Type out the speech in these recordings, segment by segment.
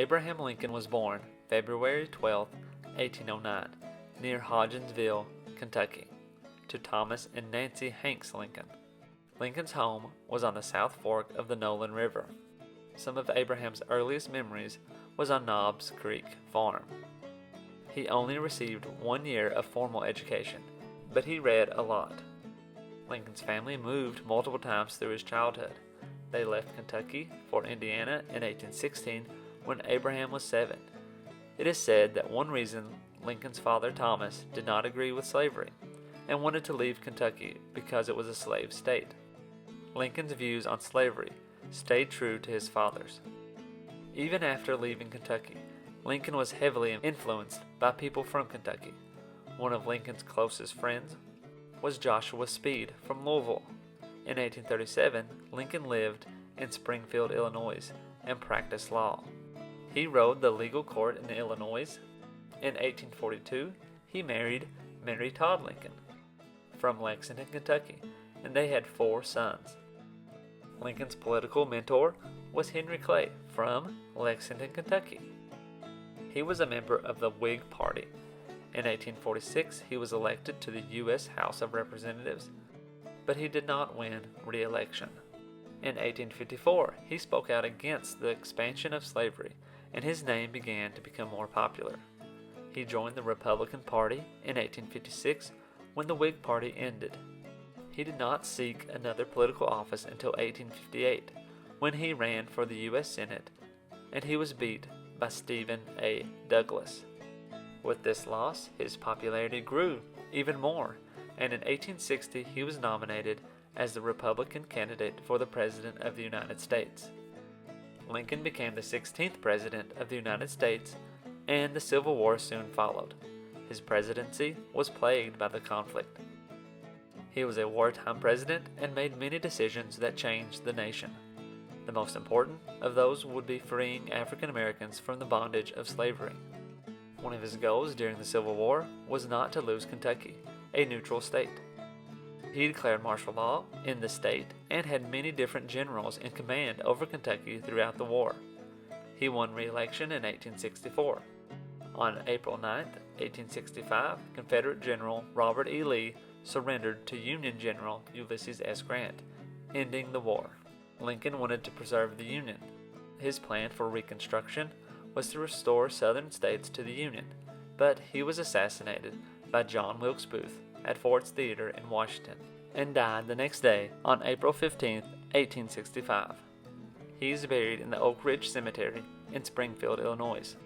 Abraham Lincoln was born February 12, 1809, near Hodgensville, Kentucky, to Thomas and Nancy Hanks Lincoln. Lincoln's home was on the South Fork of the Nolan River. Some of Abraham's earliest memories was on Knobs Creek Farm. He only received 1 year of formal education, but he read a lot. Lincoln's family moved multiple times through his childhood. They left Kentucky for Indiana in 1816 when Abraham was 7. It is said that one reason Lincoln's father Thomas did not agree with slavery and wanted to leave Kentucky because it was a slave state. Lincoln's views on slavery stayed true to his father's. Even after leaving Kentucky, Lincoln was heavily influenced by people from Kentucky. One of Lincoln's closest friends was Joshua Speed from Louisville. In 1837, Lincoln lived in Springfield, Illinois, and practiced law. He rode the legal court in Illinois. In 1842, he married Mary Todd Lincoln from Lexington, Kentucky, and they had 4 sons. Lincoln's political mentor was Henry Clay from Lexington, Kentucky. He was a member of the Whig Party. In 1846, he was elected to the U.S. House of Representatives, but he did not win re-election. In 1854, he spoke out against the expansion of slavery, and his name began to become more popular. He joined the Republican Party in 1856 when the Whig Party ended. He did not seek another political office until 1858, when he ran for the U.S. Senate, and he was beat by Stephen A. Douglas. With this loss, his popularity grew even more, and in 1860 he was nominated as the Republican candidate for the President of the United States. Lincoln became the 16th President of the United States, and the Civil War soon followed. His presidency was plagued by the conflict. He was a wartime president and made many decisions that changed the nation. The most important of those would be freeing African Americans from the bondage of slavery. One of his goals during the Civil War was not to lose Kentucky, a neutral state. He declared martial law in the state and had many different generals in command over Kentucky throughout the war. He won re-election in 1864. On April 9, 1865, Confederate General Robert E. Lee surrendered to Union General Ulysses S. Grant, ending the war. Lincoln wanted to preserve the Union. His plan for Reconstruction was to restore Southern states to the Union, but he was assassinated by John Wilkes Booth at Ford's Theater in Washington and died the next day on April 15, 1865. He is buried in the Oak Ridge Cemetery in Springfield, Illinois.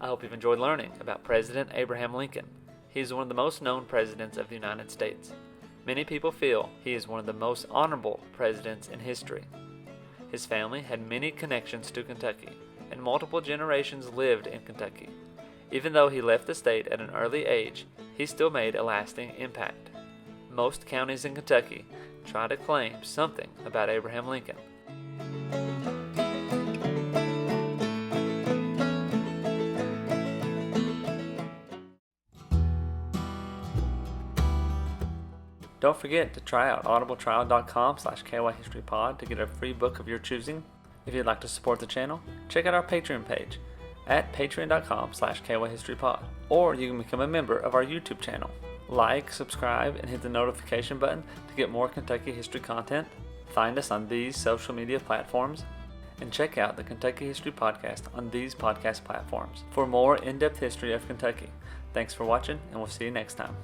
I hope you've enjoyed learning about President Abraham Lincoln. He is one of the most known presidents of the United States. Many people feel he is one of the most honorable presidents in history. His family had many connections to Kentucky, and multiple generations lived in Kentucky. Even though he left the state at an early age, he still made a lasting impact. Most counties in Kentucky try to claim something about Abraham Lincoln. Don't forget to try out audibletrial.com/kyhistorypod to get a free book of your choosing. If you'd like to support the channel, check out our Patreon page at patreon.com/kyhistorypod, or you can become a member of our YouTube channel. Like, subscribe, and hit the notification button to get more Kentucky history content. Find us on these social media platforms, and check out the Kentucky History Podcast on these podcast platforms for more in-depth history of Kentucky. Thanks for watching, and we'll see you next time.